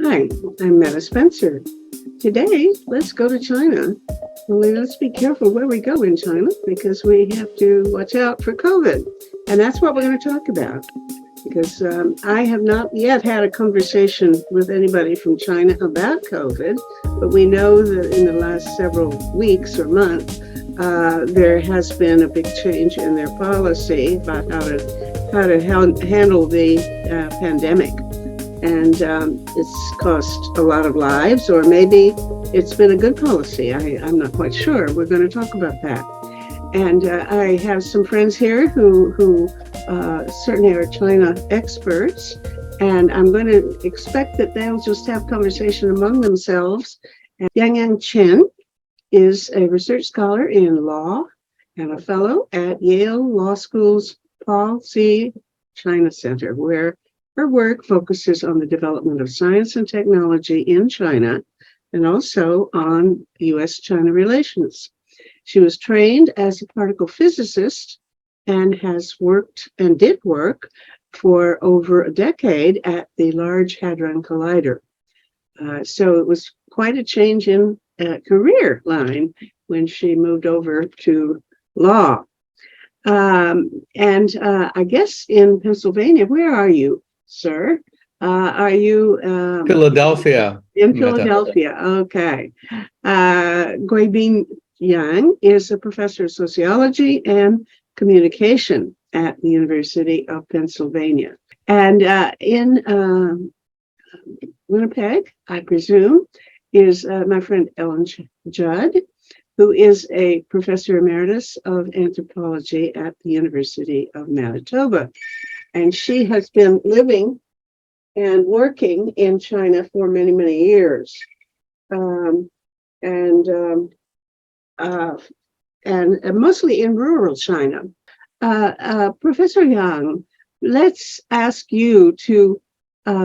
Hi, I'm Meta Spencer. Today, let's go to China. Only let's be careful where we go in China because we have to watch out for COVID. And that's what we're going to talk about. Because I have not yet had a conversation with anybody from China about COVID, but we know that in the last several weeks or months, there has been a big change in their policy about how to handle the pandemic, and it's cost a lot of lives, or maybe it's been a good policy. I'm not quite sure. We're going to talk about that. And I have some friends here who certainly are China experts, and I'm going to expect that they'll just have conversation among themselves. And Yang Chen is a research scholar in law and a fellow at Yale Law School's Paul C. China Center, where her work focuses on the development of science and technology in China and also on U.S.-China relations. She was trained as a particle physicist and has worked and did work for over a decade at the Large Hadron Collider. So it was quite a change in career line when she moved over to law. And I guess in Pennsylvania, where are you, sir? Are you Philadelphia? In Philadelphia? Okay. Guibin Yang is a professor of sociology and communication at the University of Pennsylvania. And in Winnipeg, I presume, is my friend Ellen Judd, who is a professor emeritus of anthropology at the University of Manitoba. And she has been living and working in China for many, many years. And mostly in rural China. Professor Yang, let's ask you to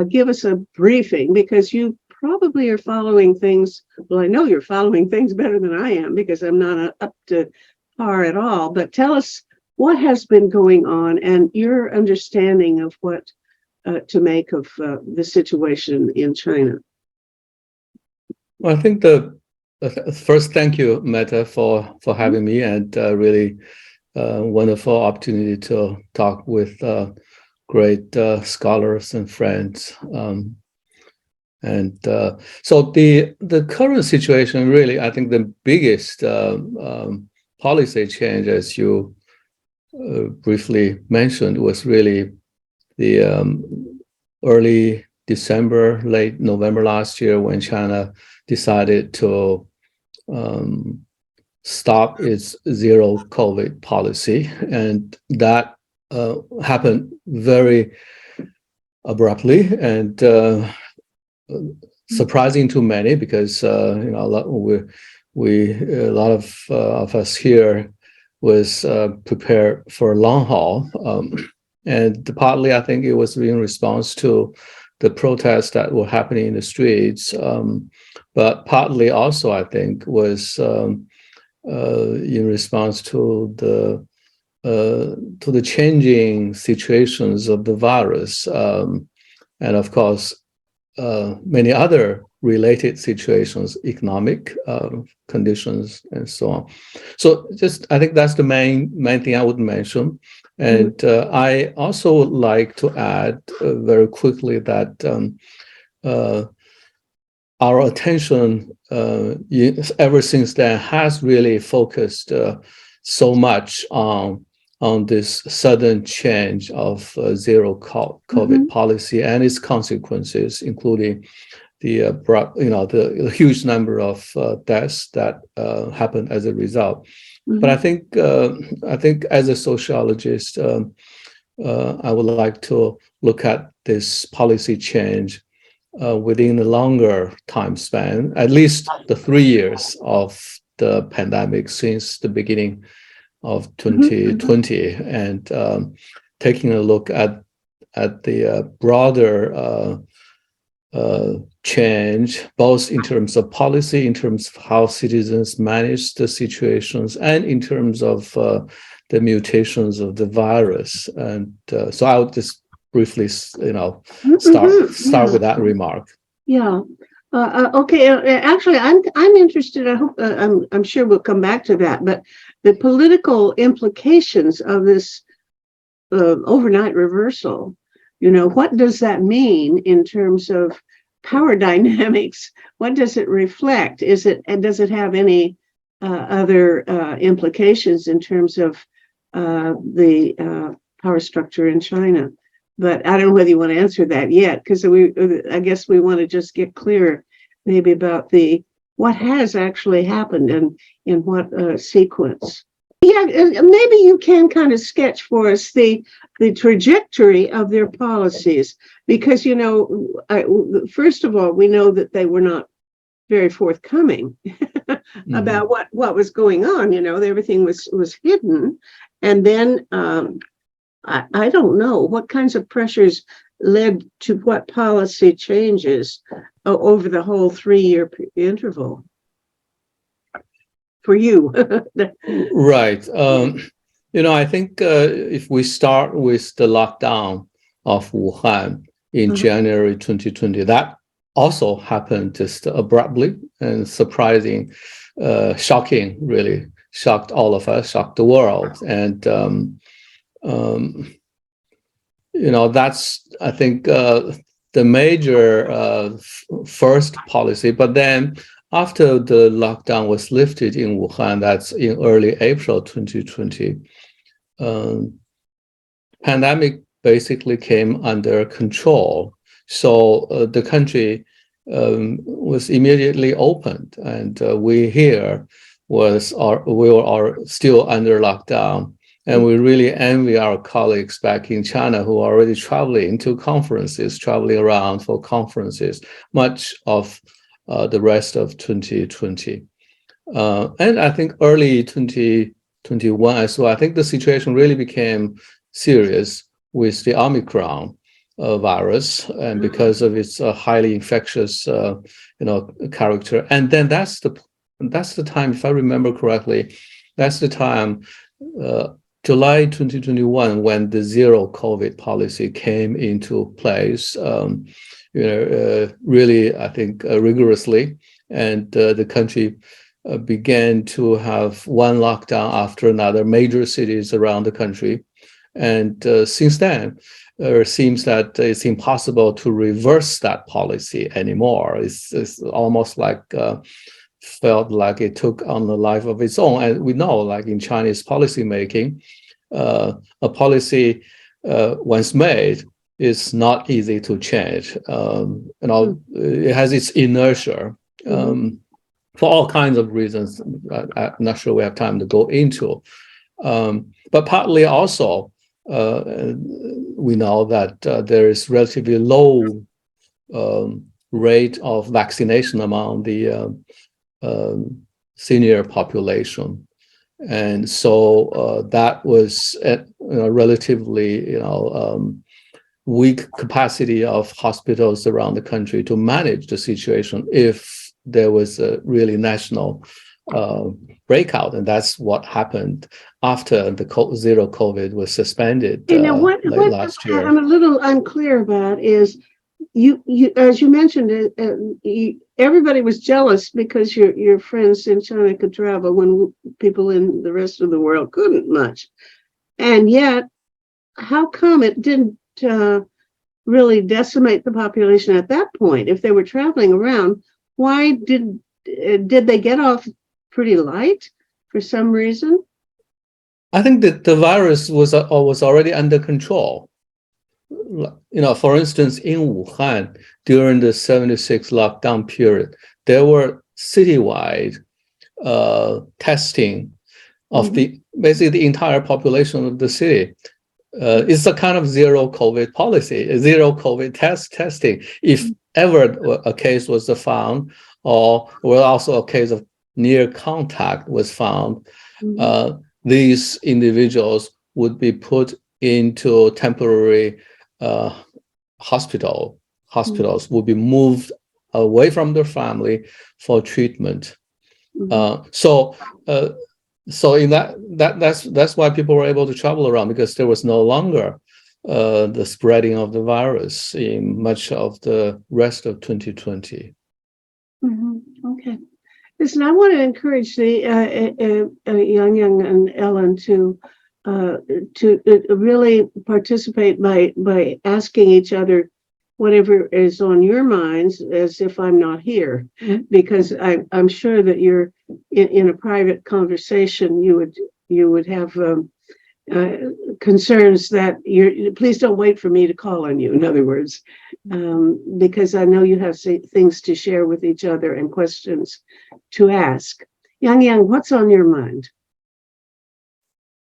give us a briefing, because you probably are following things. Well, I know you're following things better than I am because I'm not up to par at all. But tell us what has been going on and your understanding of what to make of the situation in China. Well, I think first, thank you, Meta, for having me, and really wonderful opportunity to talk with great scholars and friends. So the current situation, really, I think the biggest policy change, as you briefly mentioned, was really the early December, late November last year, when China decided to stop its zero COVID policy. And that happened very abruptly and surprising to many, because a lot of us here was prepared for a long haul, and partly I think it was in response to the protests that were happening in the streets, but partly also I think was in response to the changing situations of the virus, and of course many other related situations, economic conditions, and so on. So I think that's the main thing I would mention. And I also would like to add very quickly that our attention ever since then has really focused so much on this sudden change of zero COVID policy and its consequences, including the huge number of deaths that happened as a result. But I think as a sociologist, I would like to look at this policy change within a longer time span, at least the 3 years of the pandemic since the beginning of 2020, and taking a look at the broader change, both in terms of policy, in terms of how citizens manage the situations, and in terms of the mutations of the virus. And so I would just briefly, start with that remark. Yeah. Okay. Actually, I'm interested. I hope I'm sure we'll come back to that. But the political implications of this overnight reversal, what does that mean in terms of power dynamics? What does it reflect? Does it have any other implications in terms of the power structure in China? But I don't know whether you want to answer that yet, because I guess we want to just get clear maybe about what has actually happened and in what sequence. Yeah, maybe you can kind of sketch for us the trajectory of their policies, because first of all, we know that they were not very forthcoming about what was going on. Everything was hidden, and then I don't know what kinds of pressures led to what policy changes over the whole 3-year interval for you. Right. I think if we start with the lockdown of Wuhan in January 2020, that also happened just abruptly and surprising, shocking, really shocked all of us, shocked the world. And, that's, I think, the major first policy. But then after the lockdown was lifted in Wuhan, that's in early April 2020, pandemic basically came under control. So the country was immediately opened, and we here were still under lockdown. And we really envy our colleagues back in China who are already traveling around for conferences, much of the rest of 2020. And I think early 2021 as well, I think the situation really became serious with the Omicron virus, and because of its highly infectious, character. And then that's the time, if I remember correctly, that's the time, July 2021, when the zero COVID policy came into place, really, I think, rigorously, and the country began to have one lockdown after another, major cities around the country. And since then, it seems that it's impossible to reverse that policy anymore. It's almost like felt like it took on the life of its own. And we know, like in Chinese policy making, a policy once made is not easy to change. It has its inertia for all kinds of reasons. I'm not sure we have time to go into. But partly also, we know that there is relatively low rate of vaccination among the senior population, and so that was a relatively weak capacity of hospitals around the country to manage the situation if there was a really national breakout. And that's what happened after the zero COVID was suspended late last year. I'm a little unclear about is you as you mentioned it, everybody was jealous because your friends in China could travel when people in the rest of the world couldn't much. And yet, how come it didn't really decimate the population at that point? If they were traveling around, why did they get off pretty light for some reason? I think that the virus was already under control. For instance, in Wuhan, during the 76 lockdown period, there were citywide testing of basically the entire population of the city. It's a kind of zero COVID policy, zero COVID testing. If ever a case was found, or also a case of near contact was found, these individuals would be put into temporary hospitals, would be moved away from their family for treatment. So in that's why people were able to travel around, because there was no longer the spreading of the virus in much of the rest of 2020. Okay. Listen, I want to encourage the Yang and Ellen to really participate by asking each other whatever is on your minds, as if I'm not here, because I'm sure that you're in a private conversation. You would have concerns that please don't wait for me to call on you. In other words, because I know you have things to share with each other and questions to ask. Yang, what's on your mind?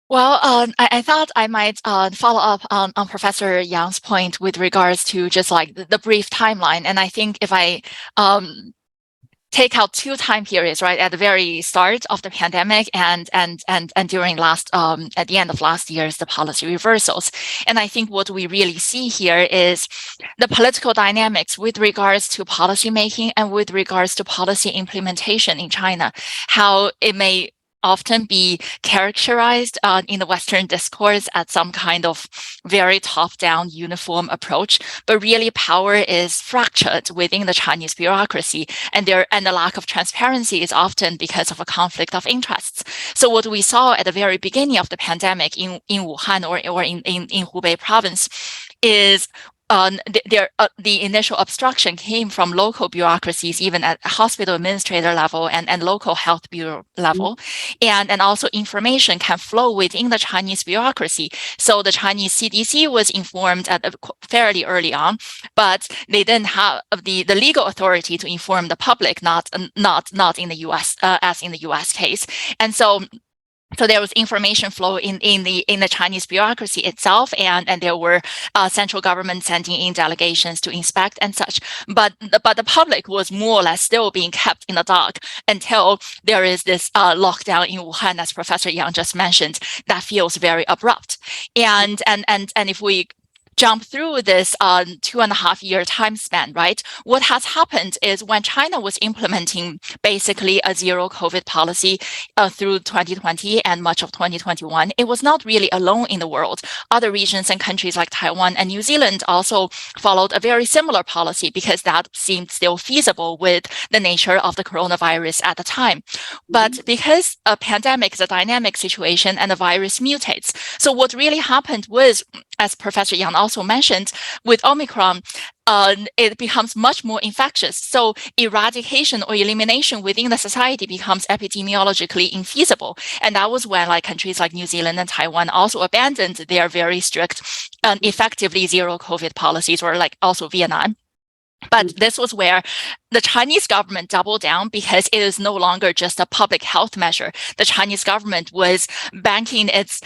Well, I thought I might follow up on Professor Yang's point with regards to just like the brief timeline. And I think if I take out two time periods, right, at the very start of the pandemic and during at the end of last year's the policy reversals. And I think what we really see here is the political dynamics with regards to policy making and with regards to policy implementation in China, how it may often be characterized in the Western discourse as some kind of very top-down uniform approach, but really power is fractured within the Chinese bureaucracy, and the lack of transparency is often because of a conflict of interests. So what we saw at the very beginning of the pandemic in Wuhan or in Hubei province is the initial obstruction came from local bureaucracies, even at hospital administrator level and local health bureau level. And also information can flow within the Chinese bureaucracy. So the Chinese CDC was informed fairly early on, but they didn't have the legal authority to inform the public, not in the US, as in the US case. And so there was information flow in the Chinese bureaucracy itself, and there were central government sending in delegations to inspect and such. But the public was more or less still being kept in the dark until there is this lockdown in Wuhan, as Professor Yang just mentioned, that feels very abrupt. And if we jump through this 2.5 year time span, right? What has happened is when China was implementing basically a zero COVID policy through 2020 and much of 2021, it was not really alone in the world. Other regions and countries like Taiwan and New Zealand also followed a very similar policy because that seemed still feasible with the nature of the coronavirus at the time. But because a pandemic is a dynamic situation and the virus mutates, so what really happened was, as Professor Yang also mentioned, with Omicron, it becomes much more infectious. So eradication or elimination within the society becomes epidemiologically infeasible. And that was when countries like New Zealand and Taiwan also abandoned their very strict, effectively zero COVID policies, or also Vietnam. But this was where the Chinese government doubled down because it is no longer just a public health measure. The Chinese government was banking its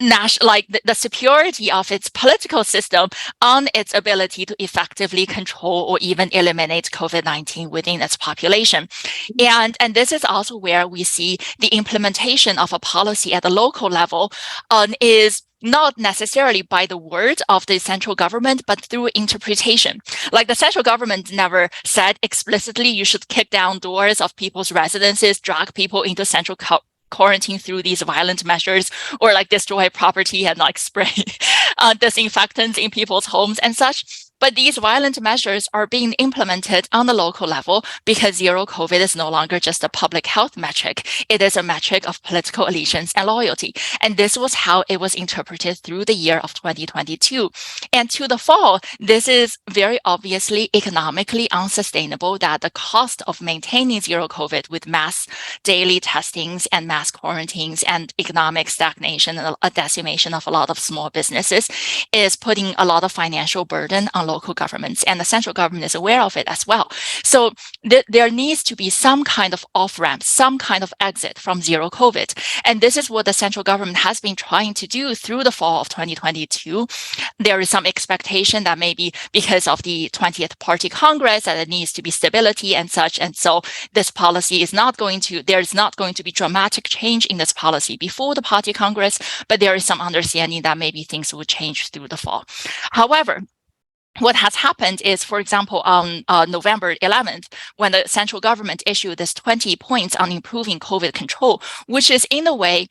the security of its political system on its ability to effectively control or even eliminate COVID-19 within its population. And this is also where we see the implementation of a policy at the local level is not necessarily by the word of the central government, but through interpretation. Like the central government never said explicitly, you should kick down doors of people's residences, drag people into central quarantine through these violent measures, or destroy property and spray disinfectants in people's homes and such. But these violent measures are being implemented on the local level because zero COVID is no longer just a public health metric. It is a metric of political allegiance and loyalty. And this was how it was interpreted through the year of 2022. And to the fall, this is very obviously economically unsustainable, that the cost of maintaining zero COVID with mass daily testings and mass quarantines and economic stagnation and a decimation of a lot of small businesses is putting a lot of financial burden on local governments, and the central government is aware of it as well. So there needs to be some kind of off-ramp, some kind of exit from zero COVID. And this is what the central government has been trying to do through the fall of 2022. There is some expectation that maybe because of the 20th Party Congress that it needs to be stability and such. And so this policy is not going to, there's not going to be dramatic change in this policy before the Party Congress, but there is some understanding that maybe things will change through the fall. However, what has happened is, for example, on November 11th, when the central government issued this 20 points on improving COVID control, which is in a way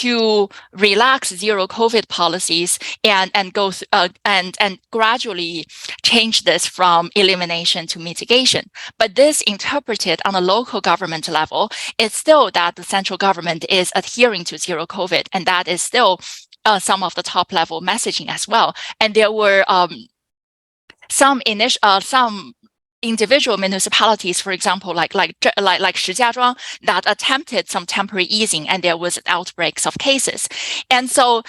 to relax zero COVID policies and go and gradually change this from elimination to mitigation. But this interpreted on a local government level is still that the central government is adhering to zero COVID, and that is still some of the top level messaging as well. And there were some individual municipalities, for example, like Shijiazhuang, that attempted some temporary easing, and there was outbreaks of cases. And so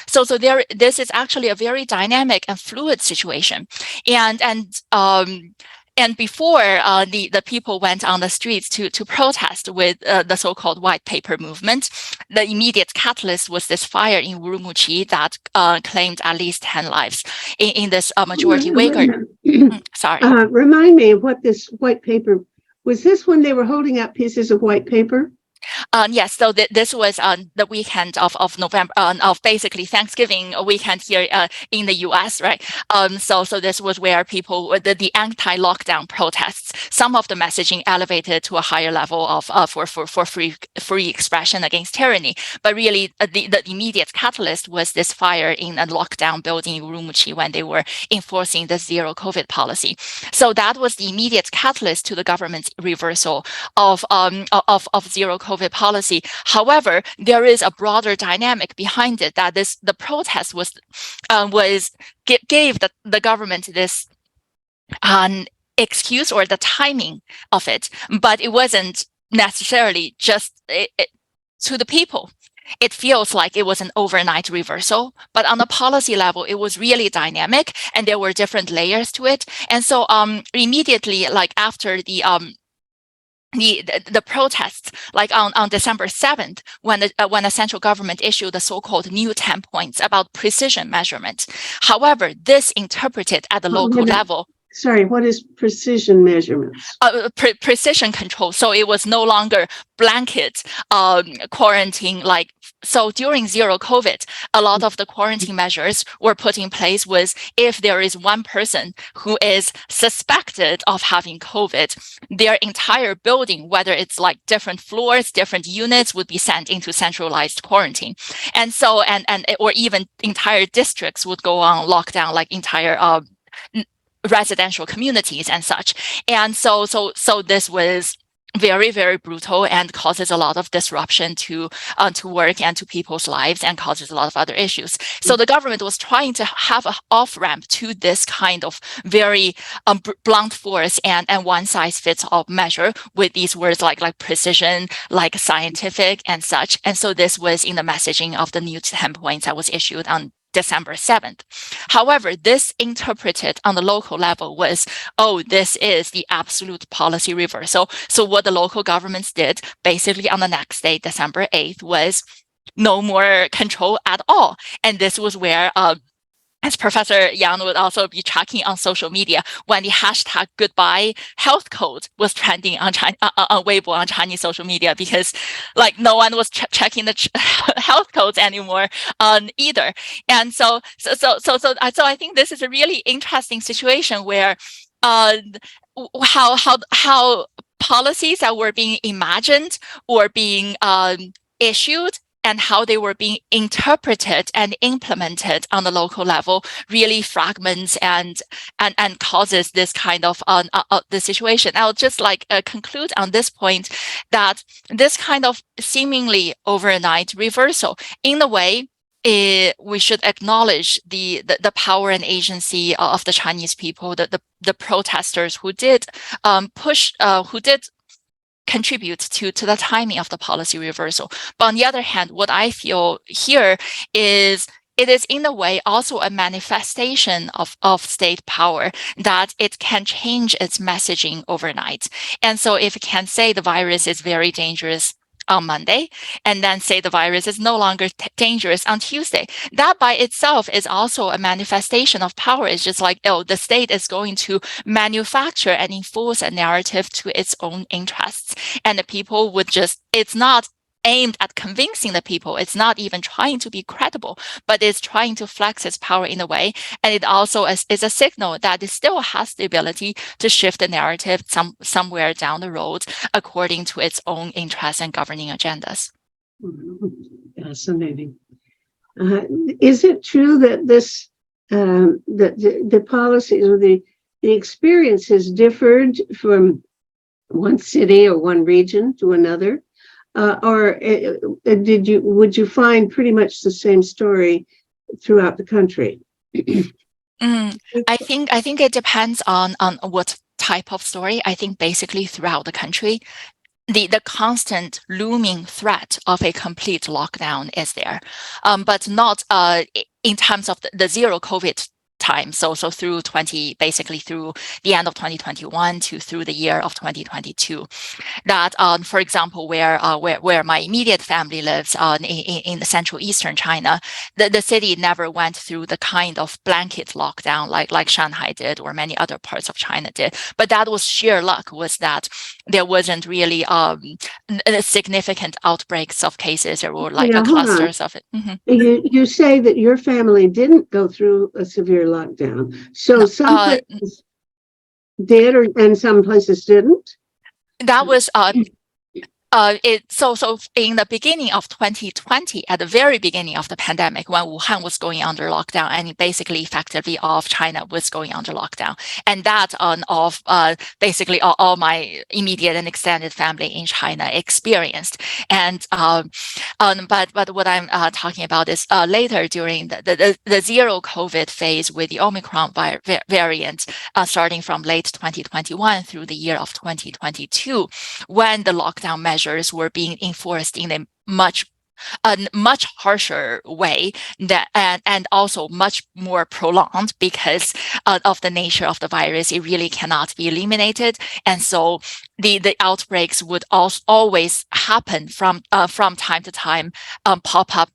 this is actually a very dynamic and fluid situation. And before the people went on the streets to protest with the so-called white paper movement, the immediate catalyst was this fire in Urumqi that claimed at least 10 lives in this majority Uyghur. Sorry. Remind me of what this white paper was. This when they were holding out pieces of white paper? Yes, so this was the weekend of November, of basically Thanksgiving weekend here in the U.S., right? So this was where people, the anti-lockdown protests, some of the messaging elevated to a higher level of for free expression against tyranny. But really, the immediate catalyst was this fire in a lockdown building in Urumqi when they were enforcing the zero COVID policy. So that was the immediate catalyst to the government's reversal of zero COVID policy. However, there is a broader dynamic behind it that the protest gave the government this excuse or the timing of it, but it wasn't necessarily just to the people. It feels like it was an overnight reversal, but on the policy level, it was really dynamic, and there were different layers to it. And so immediately, like after the protests, like on December 7th, when the central government issued the so-called new 10 points about precision measurement. However, this interpreted at the local level. Sorry, what is precision measurements? Precision control. So it was no longer blanket quarantine. So during zero COVID, a lot of the quarantine measures were put in place was if there is one person who is suspected of having COVID, their entire building, whether it's like different floors, different units, would be sent into centralized quarantine. And so, or even entire districts would go on lockdown, like entire residential communities and such. And so this was very, very brutal and causes a lot of disruption to work and to people's lives, and causes a lot of other issues. So the government was trying to have an off-ramp to this kind of very blunt force and one-size-fits-all measure with these words like precision, like scientific and such. And so this was in the messaging of the new 10 points that was issued on December 7th. However, this interpreted on the local level was, this is the absolute policy reversal. So what the local governments did basically on the next day, December 8th, was no more control at all. And this was where as Professor Yang would also be tracking on social media, when the hashtag goodbye health code was trending on Weibo, on Chinese social media, because like no one was checking the health codes anymore either. And so I think this is a really interesting situation where how policies that were being imagined or being issued and how they were being interpreted and implemented on the local level really fragments and causes this kind of the situation. I'll just conclude on this point that this kind of seemingly overnight reversal, in a way, we should acknowledge the power and agency of the Chinese people, the protesters who did contribute to the timing of the policy reversal. But on the other hand, what I feel here is it is in a way also a manifestation of state power, that it can change its messaging overnight. And so if it can say the virus is very dangerous on Monday, and then say the virus is no longer dangerous on Tuesday, that by itself is also a manifestation of power. It's just like, the state is going to manufacture and enforce a narrative to its own interests. And the people would it's not aimed at convincing the people. It's not even trying to be credible, but it's trying to flex its power in a way. And it also is a signal that it still has the ability to shift the narrative somewhere down the road according to its own interests and governing agendas. Fascinating. Is it true that this that the policies or the experiences differed from one city or one region to another, or would you find pretty much the same story throughout the country? I think it depends on what type of story. I think basically throughout the country, the constant looming threat of a complete lockdown is there, but not in terms of the zero COVID time. So through basically through the end of 2021 to through the year of 2022. That, for example, where my immediate family lives in the central eastern China, the city never went through the kind of blanket lockdown like Shanghai did or many other parts of China did. But that was sheer luck, was that there wasn't really significant outbreaks of cases. There were like clusters of it. You say that your family didn't go through a severe lockdown, so some places did, and some places didn't. That was so in the beginning of 2020, at the very beginning of the pandemic, when Wuhan was going under lockdown, and basically effectively all of China was going under lockdown, and that of basically all my immediate and extended family in China experienced. And but what I'm talking about is later during the zero COVID phase with the Omicron variant, starting from late 2021 through the year of 2022, when the lockdown measures were being enforced in a much harsher way, and also much more prolonged because of the nature of the virus. It really cannot be eliminated, and so the outbreaks would always happen from time to time, pop up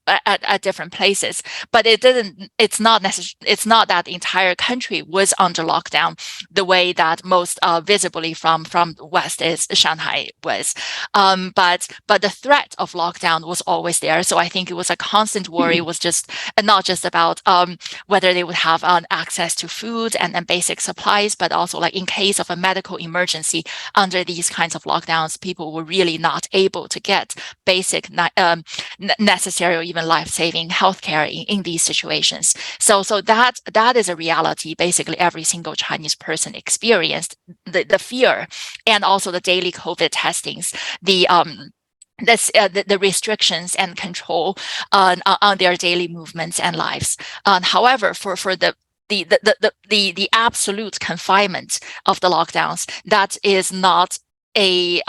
at different places. But it's not that the entire country was under lockdown the way that most visibly from West is Shanghai was. But the threat of lockdown was always there. So I think it was a constant worry, was just not just about whether they would have access to food and basic supplies, but also like in case of a medical emergency under these kinds of lockdowns, people were really not able to get basic necessary or even life-saving healthcare in these situations. So that is a reality. Basically, every single Chinese person experienced the fear, and also the daily COVID testings, the restrictions and control on their daily movements and lives. However, for the absolute confinement of the lockdowns, that is not a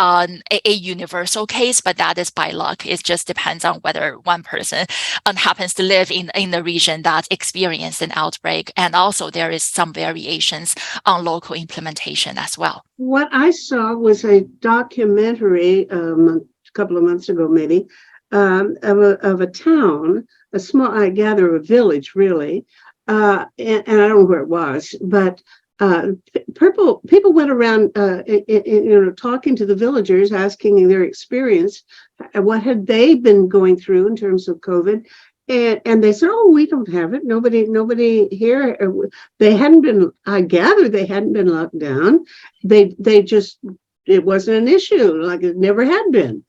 universal case, but that is by luck. It just depends on whether one person happens to live in the region that experienced an outbreak, and also there is some variations on local implementation as well. What I saw was a documentary a couple of months ago, maybe, of a town, a small, I gather, a village, really, and I don't know where it was, but people went around, talking to the villagers, asking their experience, what had they been going through in terms of COVID, and they said, "Oh, we don't have it. Nobody here." They hadn't been. I gather they hadn't been locked down. They just, it wasn't an issue, like it never had been.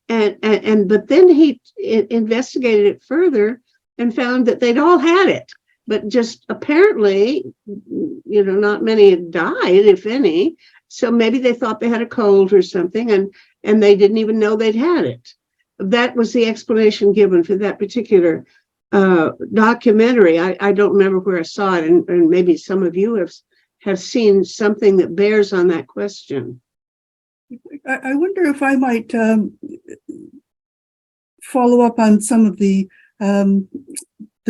And but then he investigated it further and found that they'd all had it. But just apparently, not many had died, if any. So maybe they thought they had a cold or something, and they didn't even know they'd had it. That was the explanation given for that particular documentary. I don't remember where I saw it, and maybe some of you have seen something that bears on that question. I wonder if I might follow up on some of the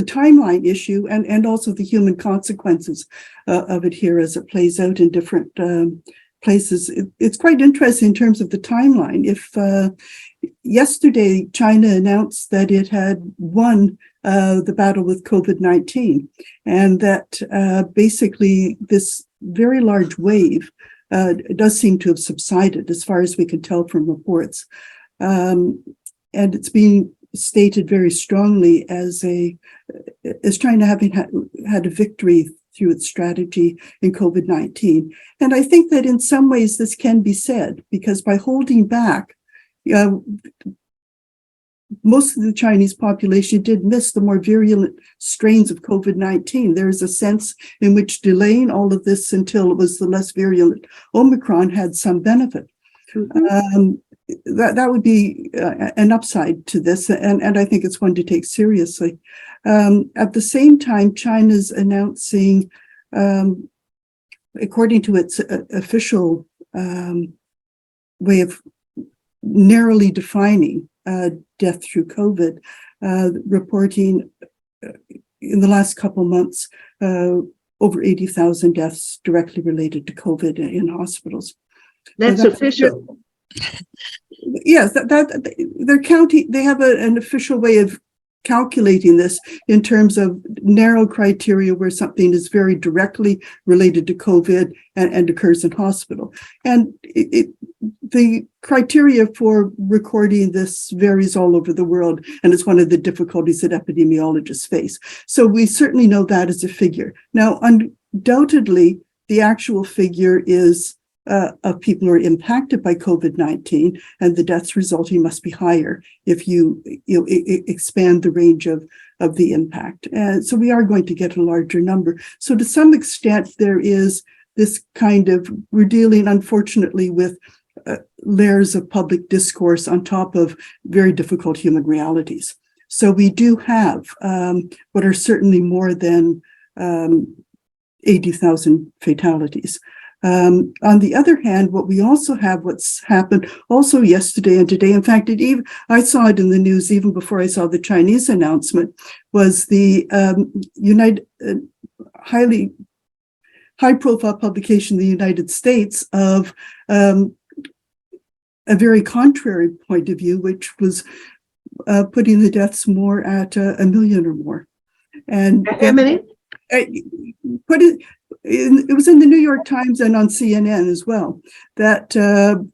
timeline issue and also the human consequences of it here as it plays out in different places. It's quite interesting in terms of the timeline. If yesterday China announced that it had won the battle with COVID-19, and that basically this very large wave does seem to have subsided as far as we can tell from reports. And it's being stated very strongly as China having had a victory through its strategy in COVID-19. And I think that in some ways this can be said, because by holding back, most of the Chinese population did miss the more virulent strains of COVID-19. There is a sense in which delaying all of this until it was the less virulent Omicron had some benefit. That would be an upside to this, and I think it's one to take seriously. At the same time, China's announcing, according to its official way of narrowly defining death through COVID, reporting in the last couple months over 80,000 deaths directly related to COVID in hospitals. That's official. Yes, that they're counting. They have an official way of calculating this in terms of narrow criteria where something is very directly related to COVID and occurs in hospital. And the criteria for recording this varies all over the world, and it's one of the difficulties that epidemiologists face. So we certainly know that as a figure. Now, undoubtedly, the actual figure is of people who are impacted by COVID-19, and the deaths resulting must be higher if you expand the range of the impact. And so we are going to get a larger number. So to some extent, there is this kind of, we're dealing, unfortunately, with layers of public discourse on top of very difficult human realities. So we do have what are certainly more than 80,000 fatalities. On the other hand, what we also have, what's happened also yesterday and today, in fact, I saw it in the news even before I saw the Chinese announcement, was the high-profile publication in the United States of a very contrary point of view, which was putting the deaths more at 1 million or more. And how many? It was in the New York Times and on CNN as well, that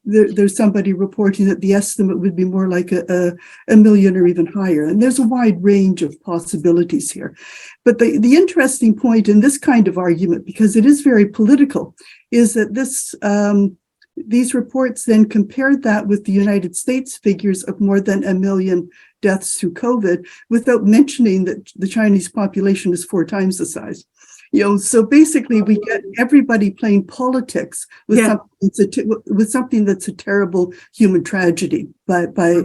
there's somebody reporting that the estimate would be more like a million or even higher. And there's a wide range of possibilities here. But the interesting point in this kind of argument, because it is very political, is that these reports then compared that with the United States figures of more than 1 million deaths through COVID, without mentioning that the Chinese population is 4 times the size. So basically, we get everybody playing politics with something that's a terrible human tragedy by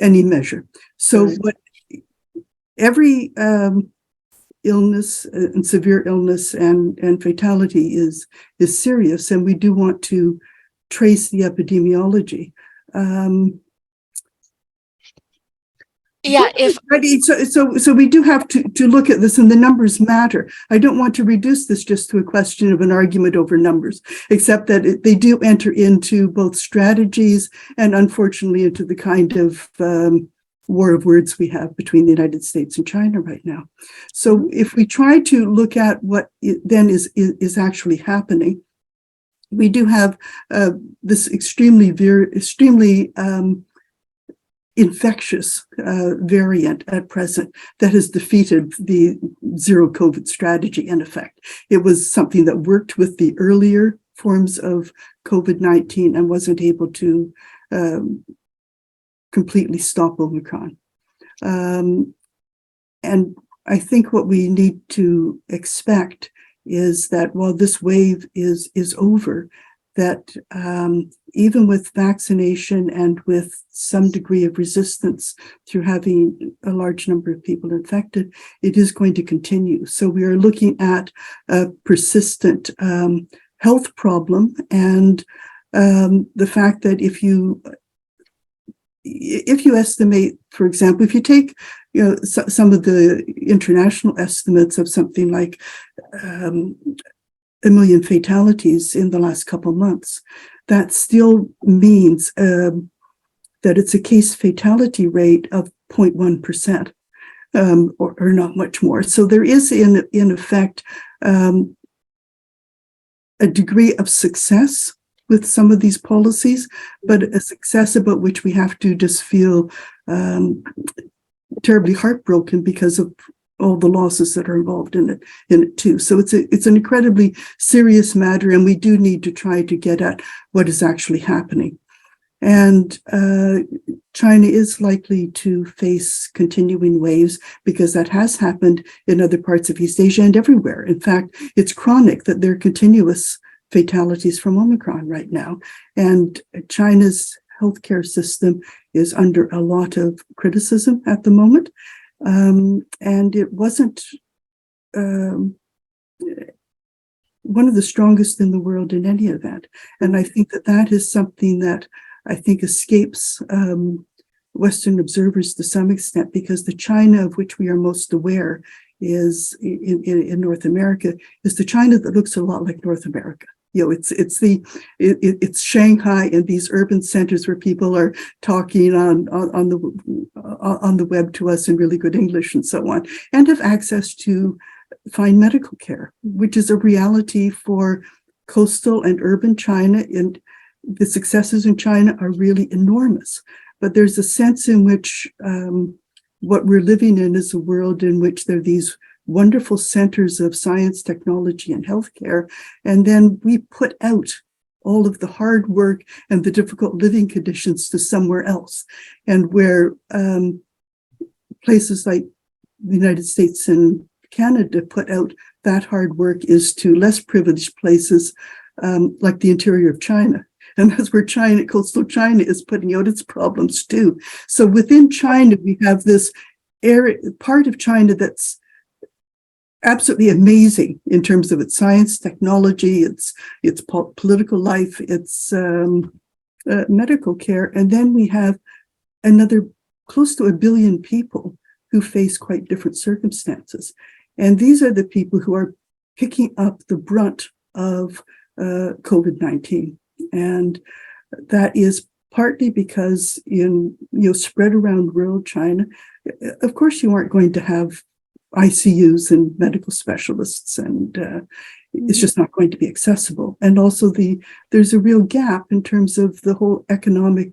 any measure. So what every illness and severe illness and fatality is serious, and we do want to trace the epidemiology. So we do have to look at this, and the numbers matter. I don't want to reduce this just to a question of an argument over numbers, except that they do enter into both strategies and, unfortunately, into the kind of war of words we have between the United States and China right now. So if we try to look at what then is actually happening, we do have this extremely infectious variant at present that has defeated the zero COVID strategy in effect. It was something that worked with the earlier forms of COVID-19 and wasn't able to completely stop Omicron. And I think what we need to expect is that while this wave is over, that even with vaccination and with some degree of resistance through having a large number of people infected, it is going to continue. So we are looking at a persistent health problem, and the fact that if you estimate, for example, if you take some of the international estimates of something like 1 million fatalities in the last couple of months, that still means that it's a case fatality rate of 0.1%, or not much more. So there is, in effect, a degree of success with some of these policies, but a success about which we have to just feel terribly heartbroken because of all the losses that are involved in it too. So it's an incredibly serious matter, and we do need to try to get at what is actually happening. And China is likely to face continuing waves because that has happened in other parts of East Asia and everywhere. In fact, it's chronic that there are continuous fatalities from Omicron right now. And China's healthcare system is under a lot of criticism at the moment. And it wasn't one of the strongest in the world in any event. And I think that that is something that I think escapes Western observers to some extent, because the China of which we are most aware is in North America is the China that looks a lot like North America. You know, it's Shanghai and these urban centers where people are talking on the web to us in really good English and so on, and have access to fine medical care, which is a reality for coastal and urban China. And the successes in China are really enormous. But there's a sense in which what we're living in is a world in which there are these wonderful centers of science, technology, and healthcare. And then we put out all of the hard work and the difficult living conditions to somewhere else. And where places like the United States and Canada put out that hard work is to less privileged places like the interior of China. And that's where China, coastal China, is putting out its problems too. So within China, we have this area, part of China that's absolutely amazing in terms of its science, technology, its political life, its medical care. And then we have another close to 1 billion people who face quite different circumstances. And these are the people who are picking up the brunt of COVID-19. And that is partly because spread around rural China, of course, you aren't going to have ICUs and medical specialists, and it's just not going to be accessible. And also there's a real gap in terms of the whole economic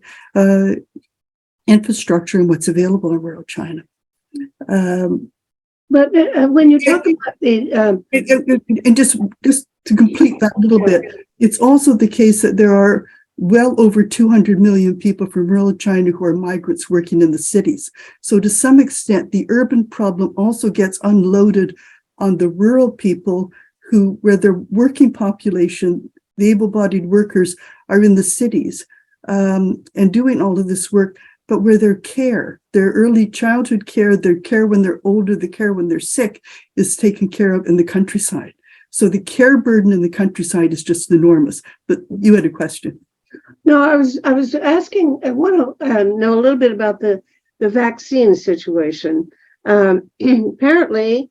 infrastructure and what's available in rural China. But when you talk about the and just to complete that a little bit, it's also the case that there are well over 200 million people from rural China who are migrants working in the cities. So to some extent, the urban problem also gets unloaded on the rural people where their working population, the able-bodied workers, are in the cities and doing all of this work, but where their care, their early childhood care, their care when they're older, the care when they're sick is taken care of in the countryside. So the care burden in the countryside is just enormous. But you had a question. No, I was asking, I want to know a little bit about the vaccine situation. Apparently,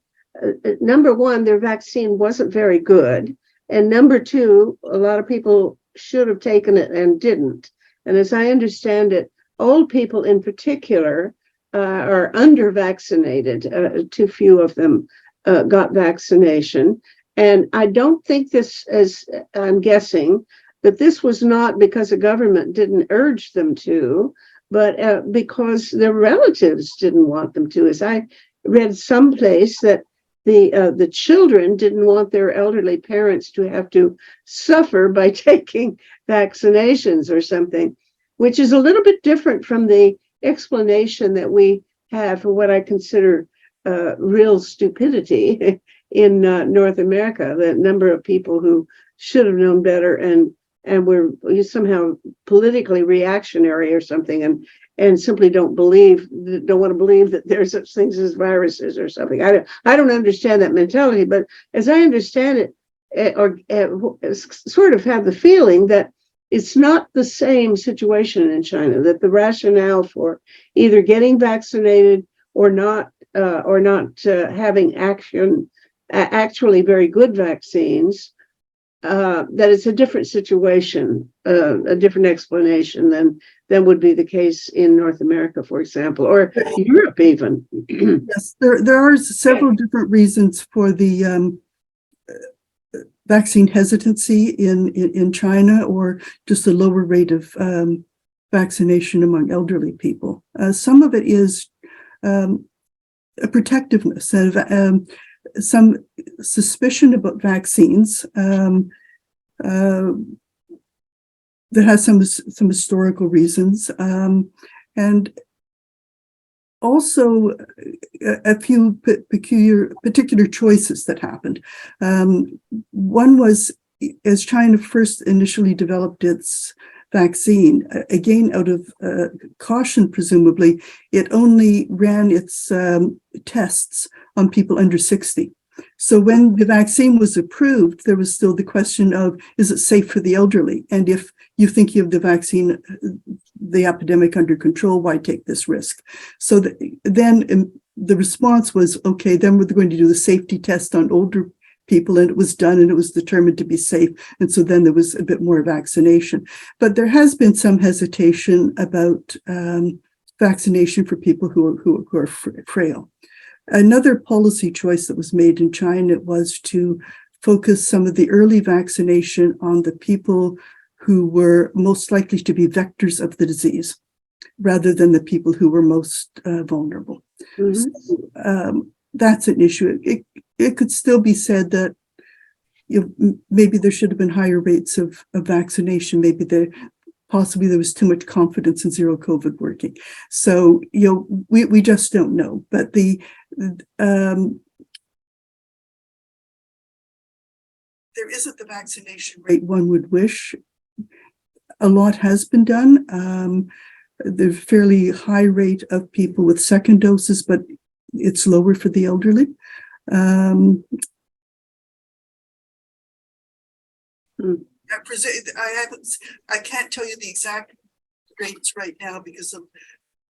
number one, their vaccine wasn't very good. And number two, a lot of people should have taken it and didn't. And as I understand it, old people in particular are under-vaccinated. Too few of them got vaccination. And I don't think this, as I'm guessing, that this was not because the government didn't urge them to, but because their relatives didn't want them to. As I read someplace that the children didn't want their elderly parents to have to suffer by taking vaccinations or something, which is a little bit different from the explanation that we have for what I consider real stupidity in North America. The number of people who should have known better and were somehow politically reactionary or something, and simply don't want to believe that there's such things as viruses or something. I don't understand that mentality, but as I understand it, sort of have the feeling that it's not the same situation in China, that the rationale for either getting vaccinated or not having actually very good vaccines, that it's a different situation, a different explanation than would be the case in North America, for example, or Europe even. Yes, there are several different reasons for the vaccine hesitancy in China, or just the lower rate of vaccination among elderly people. Some of it is a protectiveness, some suspicion about vaccines that that has some historical reasons, and also a few particular choices that happened. One was, as China first initially developed its vaccine, again out of caution presumably, it only ran its tests on people under 60. So when the vaccine was approved, there was still the question of, is it safe for the elderly? And if you think you have the vaccine, the epidemic under control, why take this risk? So then the response was, okay, then we're going to do the safety test on older people, and it was done, and it was determined to be safe. And so then there was a bit more vaccination. But there has been some hesitation about vaccination for people who are frail. Another policy choice that was made in China was to focus some of the early vaccination on the people who were most likely to be vectors of the disease, rather than the people who were most vulnerable. Mhm. So, that's an issue. It could still be said that maybe there should have been higher rates of vaccination. Maybe possibly there was too much confidence in zero COVID working. So, we just don't know. But there isn't the vaccination rate one would wish. A lot has been done. There's a fairly high rate of people with second doses, but it's lower for the elderly. I can't tell you the exact rates right now because of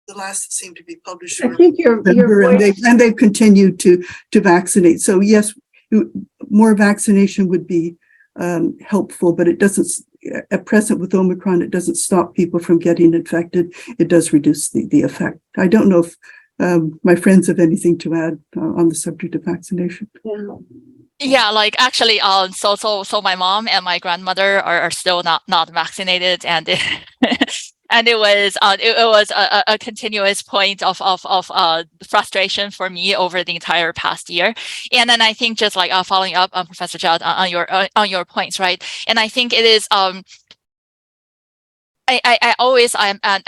the last that seemed to be published. I think your voice, and they've continued to vaccinate. So yes, more vaccination would be helpful, but it doesn't. At present, with Omicron, it doesn't stop people from getting infected. It does reduce the effect. I don't know if my friends have anything to add on the subject of vaccination. yeah. Yeah, like actually, so my mom and my grandmother are still not vaccinated, and and it was a continuous point of frustration for me over the entire past year. And then I think just like following up on Professor Judd on your points, right? And I think it is I'm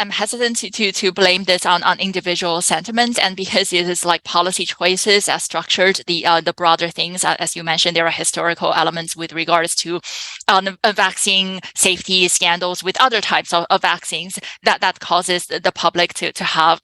hesitant to blame this on individual sentiments, and because it is like policy choices that structured the broader things. As you mentioned, there are historical elements with regards to vaccine safety scandals with other types of vaccines that causes the public to have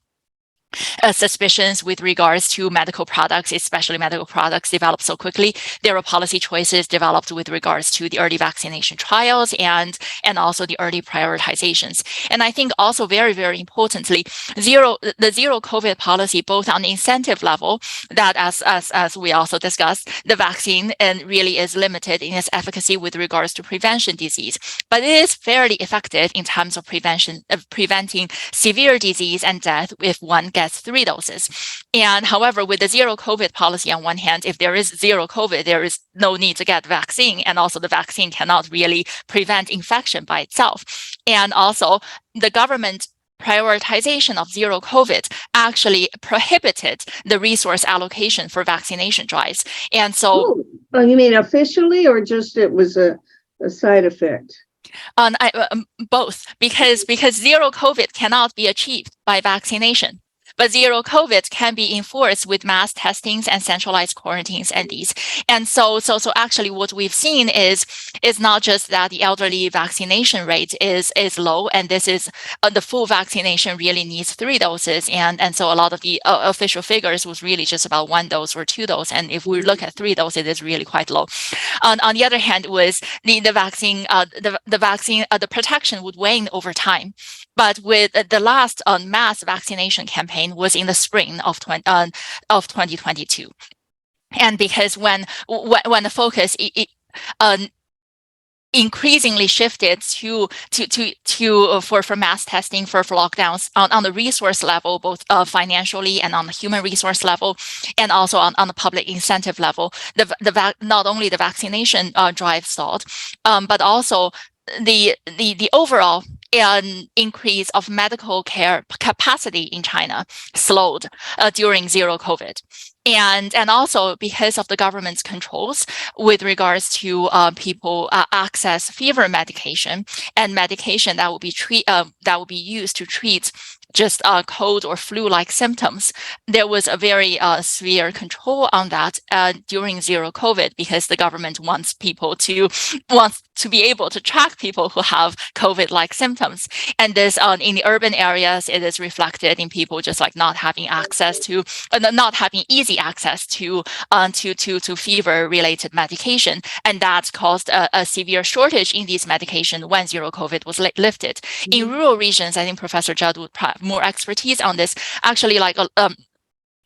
suspicions with regards to medical products, especially medical products developed so quickly. There were policy choices developed with regards to the early vaccination trials and also the early prioritizations. And I think also very, very importantly, the zero COVID policy, both on the incentive level, that as we also discussed, the vaccine and really is limited in its efficacy with regards to prevention disease, but it is fairly effective in terms of preventing severe disease and death if one gets 3 doses. And however, with the zero COVID policy, on one hand, if there is zero COVID, there is no need to get vaccine. And also the vaccine cannot really prevent infection by itself. And also the government prioritization of zero COVID actually prohibited the resource allocation for vaccination drives. And so you mean officially, or just it was a side effect? Both, because zero COVID cannot be achieved by vaccination. But zero COVID can be enforced with mass testings and centralized quarantines and these. And so actually what we've seen is not just that the elderly vaccination rate is low, and this is the full vaccination really needs 3 doses. And so a lot of the official figures was really just about 1 dose or 2 doses. And if we look at 3 doses, it is really quite low. On the other hand, was the vaccine, the protection would wane over time. But with the last mass vaccination campaign was in the spring of 2022, and because when the focus increasingly shifted for mass testing for lockdowns on the resource level, both financially and on the human resource level, and also on the public incentive level, not only the vaccination drive stalled, but also the overall an increase of medical care capacity in China slowed during zero COVID. And also because of the government's controls with regards to people access fever medication and medication that will be used to treat just cold or flu-like symptoms, there was a very severe control on that during zero COVID, because the government wants to be able to track people who have COVID-like symptoms. And this in the urban areas, it is reflected in people just like not having access to, not having easy access to fever-related medication, and that caused a severe shortage in these medication when zero COVID was lifted. In rural regions, I think Professor Judd would have more expertise on this. Actually, like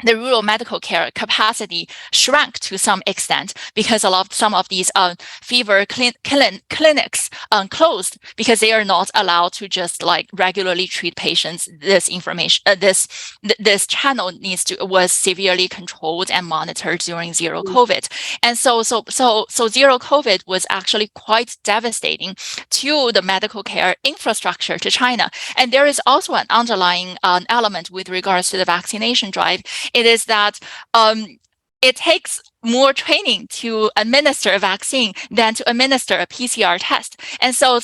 the rural medical care capacity shrank to some extent because some of these fever clinics closed because they are not allowed to just like regularly treat patients. This information, this channel was severely controlled and monitored during zero COVID, and so zero COVID was actually quite devastating to the medical care infrastructure to China. And there is also an underlying element with regards to the vaccination drive. It is that it takes more training to administer a vaccine than to administer a PCR test. And so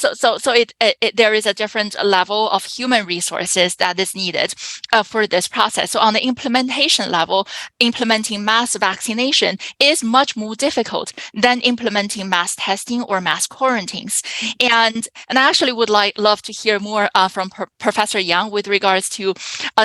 there is a different level of human resources that is needed for this process. So on the implementation level, implementing mass vaccination is much more difficult than implementing mass testing or mass quarantines. And I actually would love to hear more from Professor Yang with regards to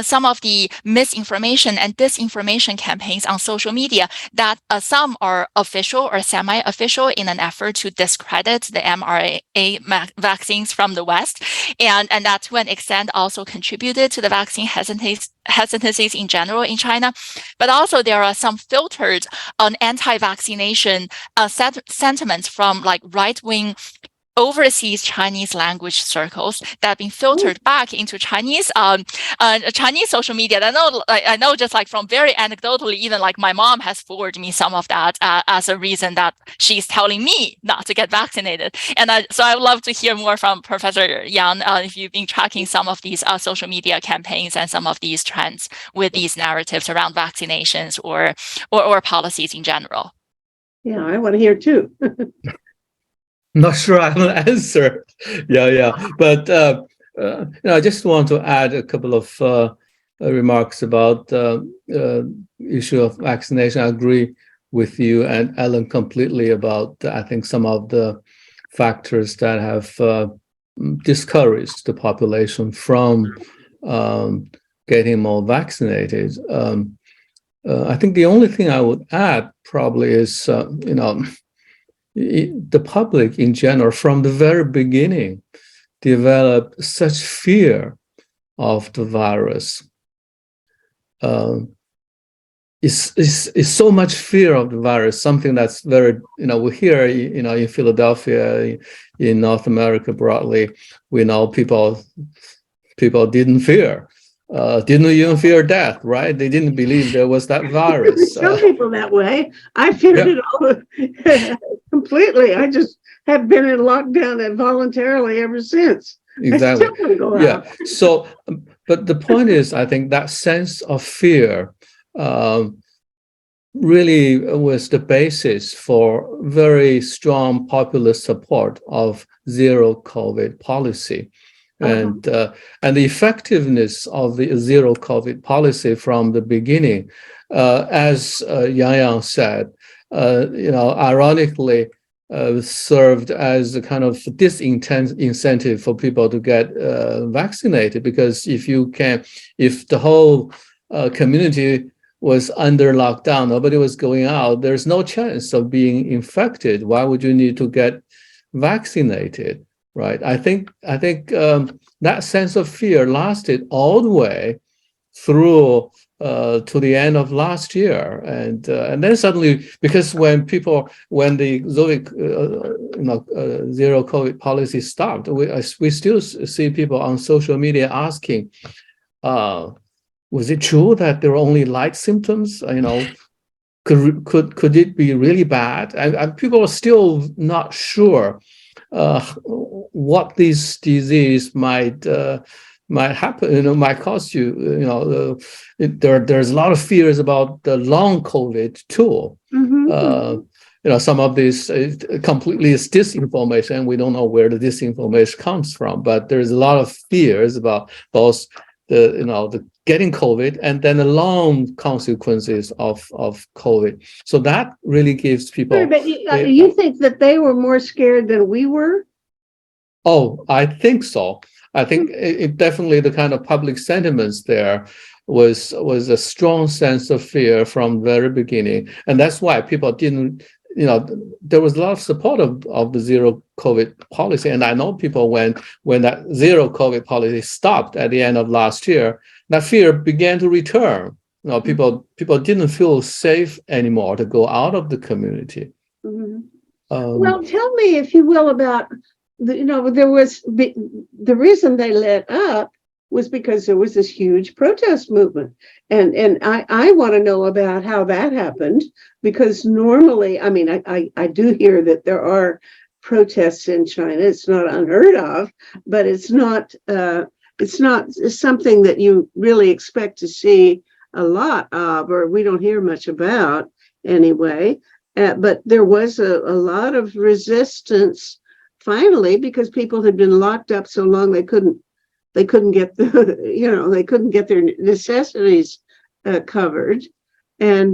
some of the misinformation and disinformation campaigns on social media that some are official or semi-official in an effort to discredit the mRNA vaccines from the West, and that to an extent also contributed to the vaccine hesitancies in general in China. But also there are some filtered anti-vaccination sentiments from like right-wing overseas Chinese language circles that have been filtered back into Chinese social media. I know just like from very anecdotally, even like my mom has forwarded me some of that as a reason that she's telling me not to get vaccinated. And so I would love to hear more from Professor Yang if you've been tracking some of these social media campaigns and some of these trends with these narratives around vaccinations or policies in general. Yeah, I want to hear too. Not sure I will answer. Yeah. But I just want to add a couple of remarks about the issue of vaccination. I agree with you and Ellen completely about, I think, some of the factors that have discouraged the population from getting more vaccinated. I think the only thing I would add probably is, the public in general, from the very beginning, developed such fear of the virus. It's so much fear of the virus, something that's very, we hear, in Philadelphia, in North America broadly, we know people didn't even fear death, right? They didn't believe there was that virus. Some people that way. I feared it all completely. I just have been in lockdown involuntarily ever since. Exactly. I still want to go out. So, but the point is, I think that sense of fear really was the basis for very strong popular support of zero COVID policy. And the effectiveness of the zero COVID policy from the beginning, as Yang said, ironically, served as a kind of disincentive for people to get vaccinated, because if the whole community was under lockdown, nobody was going out, there's no chance of being infected. Why would you need to get vaccinated? Right. I think that sense of fear lasted all the way through to the end of last year, and then suddenly, because when the zero COVID policy stopped, we still see people on social media asking, was it true that there were only light symptoms? Could it be really bad? And people are still not sure what this disease might happen, might cause you. There's a lot of fears about the long COVID too. Some of this completely is disinformation. We don't know where the disinformation comes from, but there's a lot of fears about both the getting COVID and then the long consequences of COVID. So that really gives people. Sure, but you think that they were more scared than we were? Oh, I think so. I think it definitely the kind of public sentiments there was a strong sense of fear from the very beginning, and that's why people didn't. There was a lot of support of the zero COVID policy, and I know people when that zero COVID policy stopped at the end of last year, that fear began to return. People didn't feel safe anymore to go out of the community. Well, tell me, if you will, about there was the reason they let up was because there was this huge protest movement. And I want to know about how that happened, because normally, I mean, I do hear that there are protests in China. It's not unheard of, but it's not something that you really expect to see a lot of, or we don't hear much about anyway. But there was a lot of resistance finally, because people had been locked up so long they couldn't get they couldn't get their necessities covered, and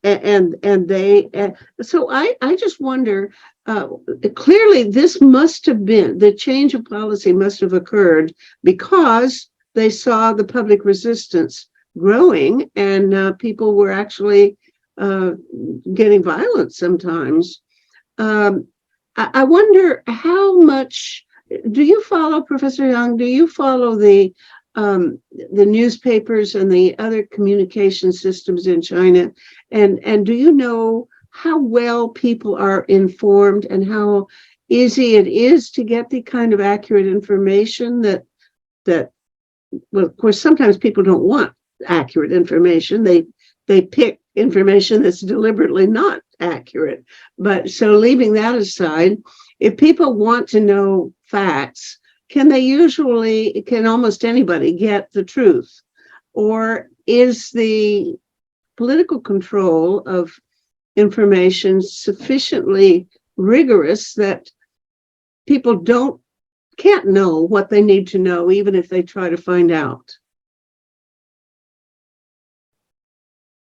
they so I just wonder, clearly this must have been, the change of policy must have occurred because they saw the public resistance growing, and people were actually getting violent sometimes. I wonder how much. Do you follow, Professor Yang? Do you follow the newspapers and the other communication systems in China? And do you know how well people are informed and how easy it is to get the kind of accurate information that well, of course, sometimes people don't want accurate information. They pick information that's deliberately not accurate. But so leaving that aside, if people want to know facts, can almost anybody get the truth? Or is the political control of information sufficiently rigorous that people can't know what they need to know, even if they try to find out?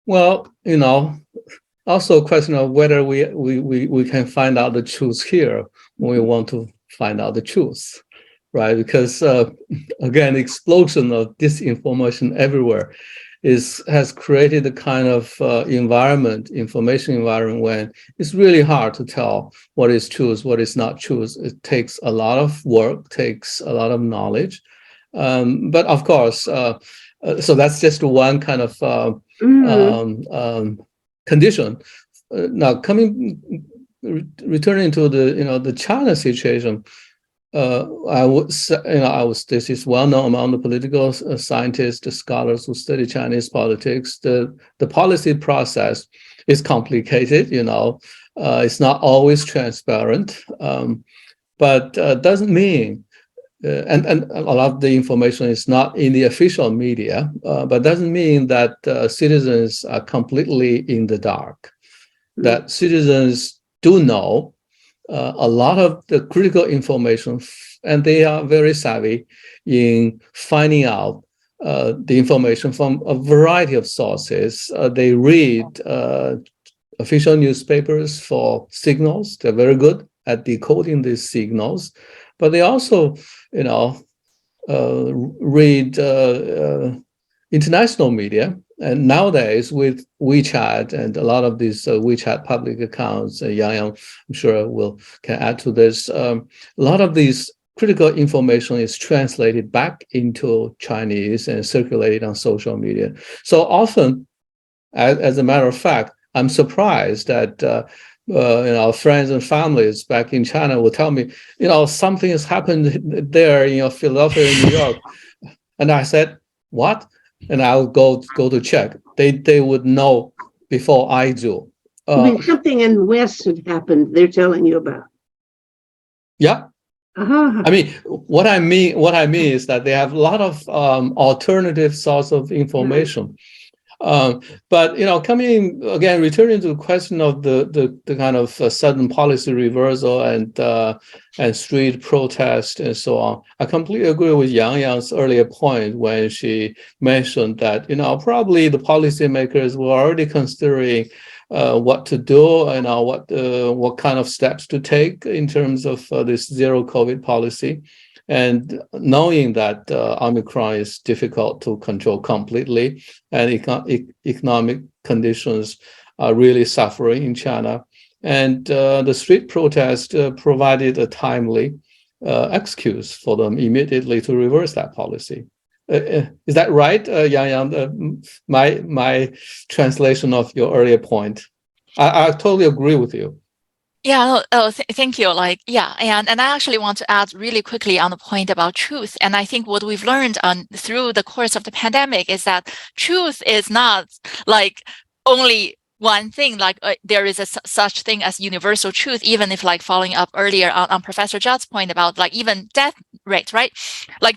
Well, also a question of whether we can find out the truth here when we want to find out the truth, right? Because again, explosion of disinformation everywhere has created a kind of information environment when it's really hard to tell what is truth, what is not truth. It takes a lot of work, takes a lot of knowledge, but of course, so that's just one kind of condition. Now, returning to the China situation, I would say, this is well known among the political scientists, the scholars who study Chinese politics. The policy process is complicated. It's not always transparent, but doesn't mean. And a lot of the information is not in the official media, but doesn't mean that citizens are completely in the dark. That citizens do know a lot of the critical information, and they are very savvy in finding out the information from a variety of sources. They read official newspapers for signals. They're very good at decoding these signals, but they also read international media. And nowadays, with WeChat and a lot of these WeChat public accounts, Yang, I'm sure can add to this. A lot of these critical information is translated back into Chinese and circulated on social media. So often, as a matter of fact, I'm surprised that friends and families back in China will tell me, something has happened there, Philadelphia and New York. And I said, what? And I'll go to check. They would know before I do. Something in the West had happened they're telling you about. Yeah. Uh-huh. I mean, what I mean is that they have a lot of alternative source of information. But coming again, returning to the question of the kind of sudden policy reversal and street protest and so on, I completely agree with Yang's earlier point when she mentioned that probably the policymakers were already considering what to do, what kind of steps to take in terms of this zero COVID policy. And knowing that Omicron is difficult to control completely, and economic conditions are really suffering in China, and the street protest provided a timely excuse for them immediately to reverse that policy. Is that right, Yang? My translation of your earlier point. I totally agree with you. Yeah, thank you. And I actually want to add really quickly on the point about truth. And I think what we've learned through the course of the pandemic is that truth is not only one thing, there is such thing as universal truth, even if following up earlier on Professor Judd's point about even death rate, right?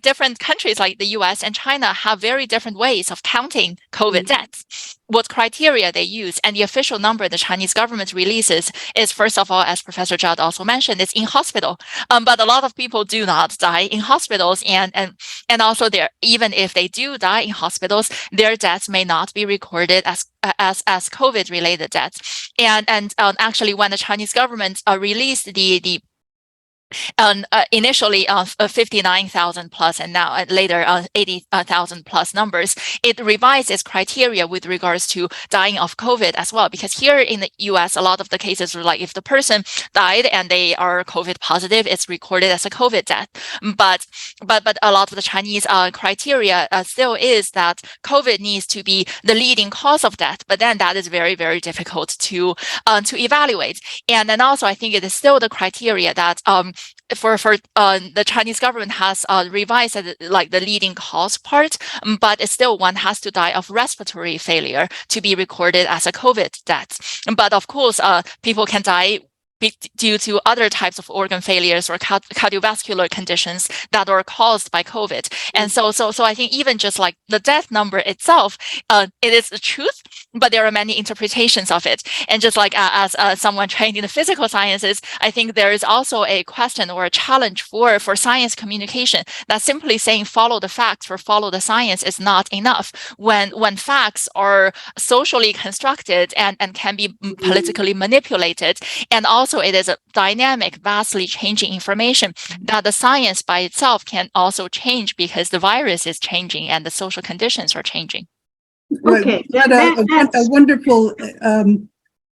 Different countries like the US and China have very different ways of counting COVID deaths, what criteria they use, and the official number the Chinese government releases is, first of all, as Professor Judd also mentioned, it's in hospital. But a lot of people do not die in hospitals, and also even if they do die in hospitals, their deaths may not be recorded as COVID related deaths. And actually, when the Chinese government released the initially 59,000 plus, and now later 80,000 plus numbers, it revised its criteria with regards to dying of COVID as well. Because here in the US, a lot of the cases were if the person died and they are COVID positive, it's recorded as a COVID death. But a lot of the Chinese criteria still is that COVID needs to be the leading cause of death. But then that is very, very difficult to evaluate. And then also, I think it is still the criteria that for the Chinese government has revised the leading cause part, but it's still one has to die of respiratory failure to be recorded as a COVID death. But of course, people can die due to other types of organ failures or cardiovascular conditions that are caused by COVID. And so I think even just the death number itself, it is the truth, but there are many interpretations of it. And just as someone trained in the physical sciences, I think there is also a question or a challenge for science communication that simply saying follow the facts or follow the science is not enough. When facts are socially constructed and can be politically manipulated, and also it is a dynamic, vastly changing information that the science by itself can also change because the virus is changing and the social conditions are changing. Okay, a wonderful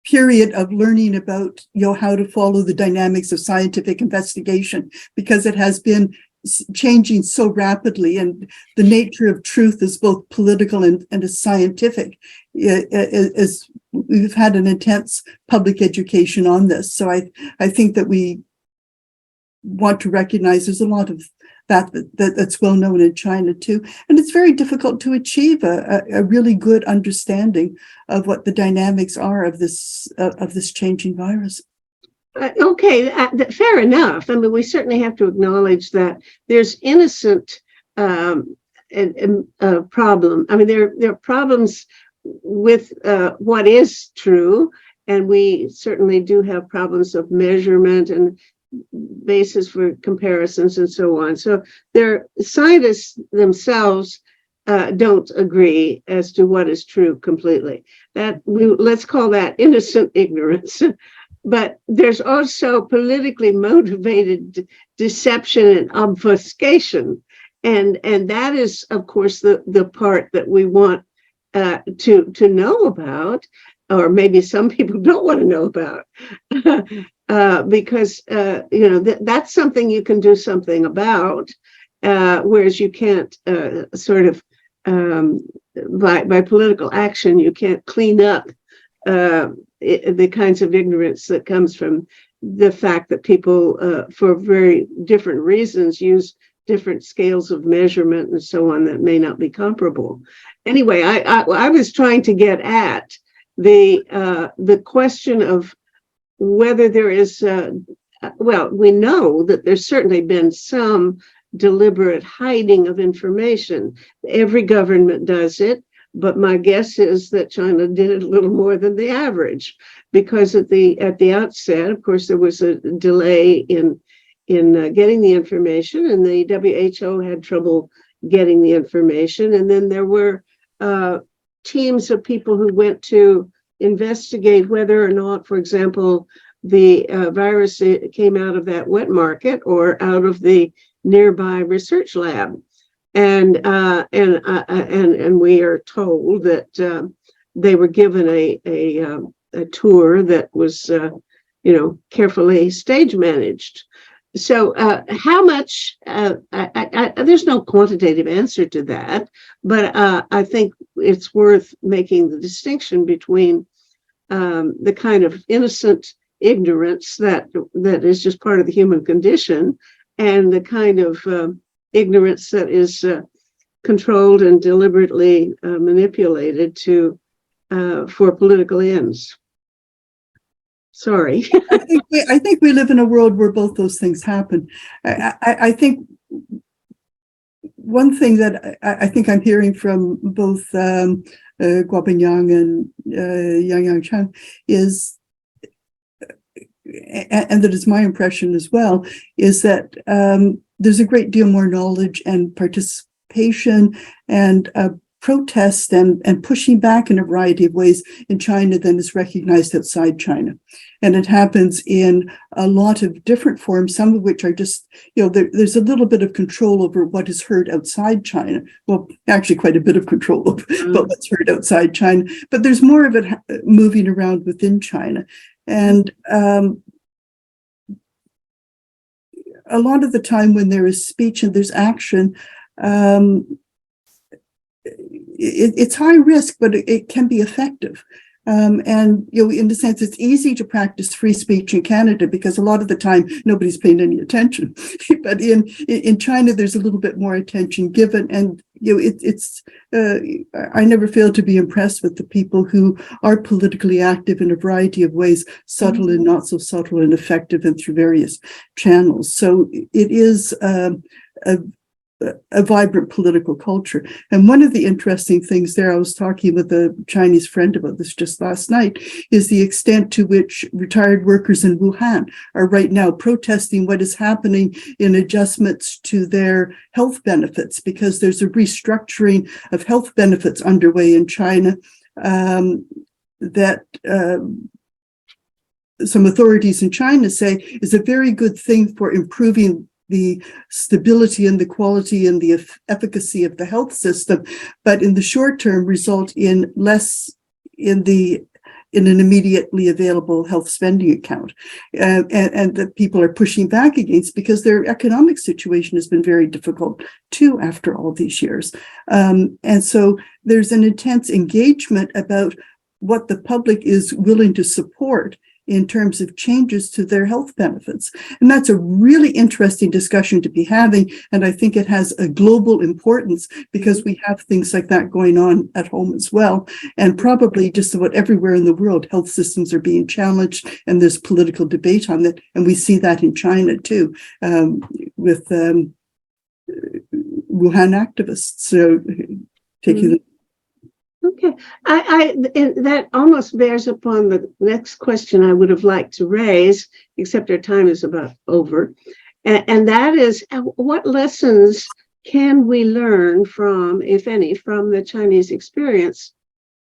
period of learning about how to follow the dynamics of scientific investigation, because it has been changing so rapidly, and the nature of truth is both political and is scientific. We've had an intense public education on this, so I think that we want to recognize there's a lot of that's well known in China too, and it's very difficult to achieve a really good understanding of what the dynamics are of this changing virus. Okay, fair enough. I mean, we certainly have to acknowledge that there's innocent problem. I mean, there are problems with what is true, and we certainly do have problems of measurement and basis for comparisons and so on. So scientists themselves don't agree as to what is true completely. Let's call that innocent ignorance. But there's also politically motivated deception and obfuscation. And that is, of course, the part that we want to know about, or maybe some people don't want to know about, because that's something you can do something about, whereas you can't by political action, you can't clean up the kinds of ignorance that comes from the fact that people, for very different reasons, use different scales of measurement and so on that may not be comparable. Anyway, I was trying to get at the question of whether there is well, we know that there's certainly been some deliberate hiding of information. Every government does it, but my guess is that China did it a little more than the average, because at the outset, of course, there was a delay in getting the information, and the WHO had trouble getting the information, and then there were teams of people who went to investigate whether or not, for example, the virus came out of that wet market or out of the nearby research lab, and we are told that they were given a tour that was carefully stage managed. So how much, there's no quantitative answer to that, but I think it's worth making the distinction between the kind of innocent ignorance that is just part of the human condition, and the kind of ignorance that is controlled and deliberately manipulated for political ends. Sorry. I think we live in a world where both those things happen. I think one thing that I think I'm hearing from both Guobin Yang and Yang Chen is, and that is my impression as well, is that there's a great deal more knowledge and participation and protest and pushing back in a variety of ways in China than is recognized outside China. And it happens in a lot of different forms, some of which are just, there's a little bit of control over what is heard outside China. Well, actually quite a bit of control over what's heard outside China, but there's more of it moving around within China. And a lot of the time when there is speech and there's action, it's high risk, but it can be effective. And in a sense, it's easy to practice free speech in Canada because a lot of the time nobody's paying any attention. But in China, there's a little bit more attention given, and I never fail to be impressed with the people who are politically active in a variety of ways, subtle and not so subtle, and effective, and through various channels. So it is a vibrant political culture. And one of the interesting things there, I was talking with a Chinese friend about this just last night, is the extent to which retired workers in Wuhan are right now protesting what is happening in adjustments to their health benefits, because there's a restructuring of health benefits underway in China that some authorities in China say is a very good thing for improving the stability and the quality and the efficacy of the health system, but in the short term result in less in an immediately available health spending account, and that people are pushing back against because their economic situation has been very difficult too after all these years. And so there's an intense engagement about what the public is willing to support in terms of changes to their health benefits. And that's a really interesting discussion to be having. And I think it has a global importance because we have things like that going on at home as well. And probably just about everywhere in the world, health systems are being challenged and there's political debate on that. And we see that in China too, with Wuhan activists. So taking the Okay, and that almost bears upon the next question I would have liked to raise, except our time is about over. And that is, what lessons can we learn from, if any, from the Chinese experience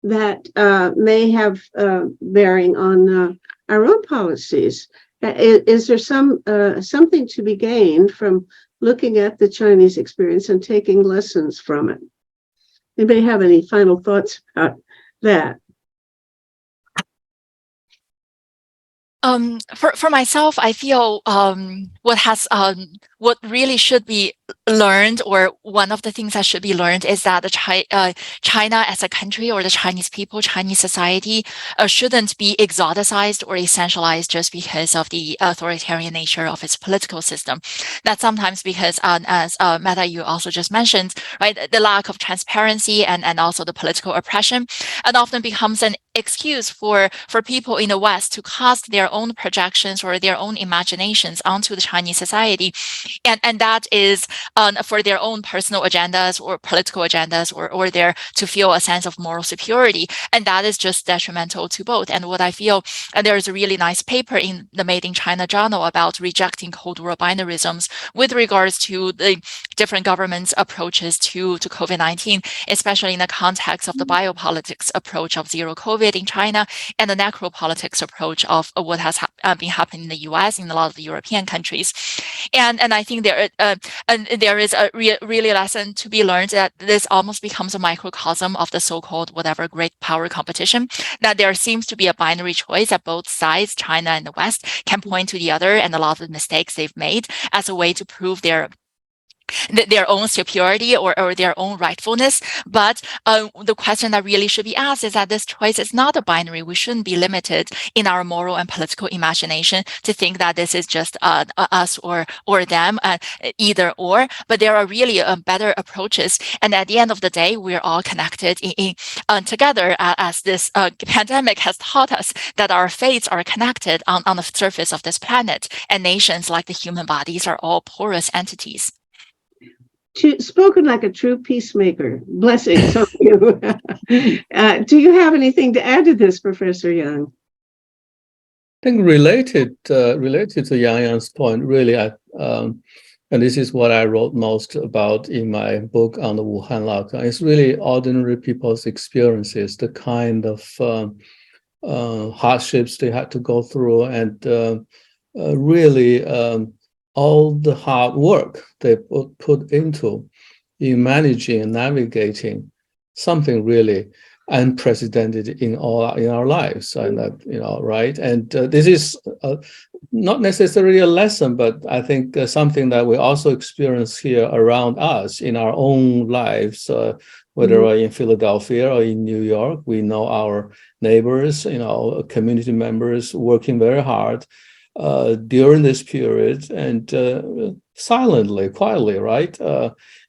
that may have bearing on our own policies? Is there something to be gained from looking at the Chinese experience and taking lessons from it? Anybody have any final thoughts about that? For myself, I feel what really should be learned, or one of the things that should be learned, is that China as a country, or the Chinese people, Chinese society, shouldn't be exoticized or essentialized just because of the authoritarian nature of its political system. That sometimes because, as Meta, you also just mentioned, right, the lack of transparency and also the political oppression, it often becomes an excuse for people in the West to cast their own projections or their own imaginations onto the Chinese society, and that is for their own personal agendas or political agendas, or their to feel a sense of moral superiority, and that is just detrimental to both. And what I feel, there is a really nice paper in the Made in China journal about rejecting Cold War binarisms with regards to the different governments' approaches to COVID-19, especially in the context of the biopolitics approach of zero COVID in China and the necropolitics approach of what has been happening in the US, in a lot of the European countries. And I think there is a really lesson to be learned, that this almost becomes a microcosm of the so-called whatever great power competition, that there seems to be a binary choice that both sides, China and the West, can point to the other and a lot of the mistakes they've made as a way to prove their own superiority or their own rightfulness. But the question that really should be asked is that this choice is not a binary. We shouldn't be limited in our moral and political imagination to think that this is just us or them, either or. But there are really better approaches. And at the end of the day, we're all connected together, as this pandemic has taught us that our fates are connected on the surface of this planet. And nations, like the human bodies, are all porous entities. Spoken like a true peacemaker. Blessings on you. Do you have anything to add to this, Professor Yang? I think related to Yang point, really, and this is what I wrote most about in my book on the Wuhan lockdown. It's really ordinary people's experiences, the kind of hardships they had to go through, and really all the hard work they put into in managing and navigating something really unprecedented in our lives, and that, right? And this is not necessarily a lesson, but I think something that we also experience here around us in our own lives, whether we're in Philadelphia or in New York. We know our neighbors, community members working very hard during this period, and silently, quietly, right?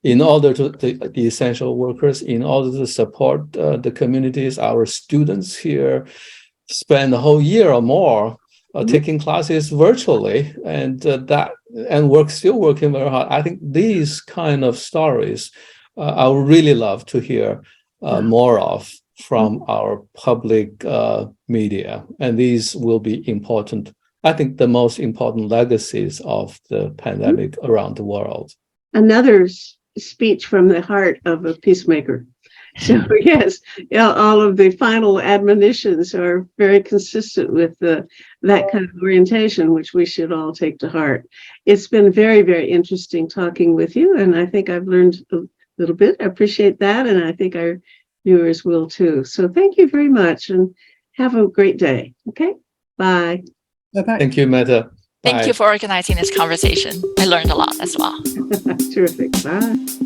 In order to the essential workers, in order to support the communities. Our students here spend a whole year or more taking classes virtually, and still working very hard. I think these kind of stories I would really love to hear more of from our public media, and these will be important. I think the most important legacies of the pandemic around the world. Another speech from the heart of a peacemaker. So yes, all of the final admonitions are very consistent with that kind of orientation, which we should all take to heart. It's been very, very interesting talking with you, and I think I've learned a little bit. I appreciate that, and I think our viewers will too. So thank you very much, and have a great day. Okay, bye. Bye-bye. Thank you, Meta. Thank you for organizing this conversation. I learned a lot as well. Terrific. Bye.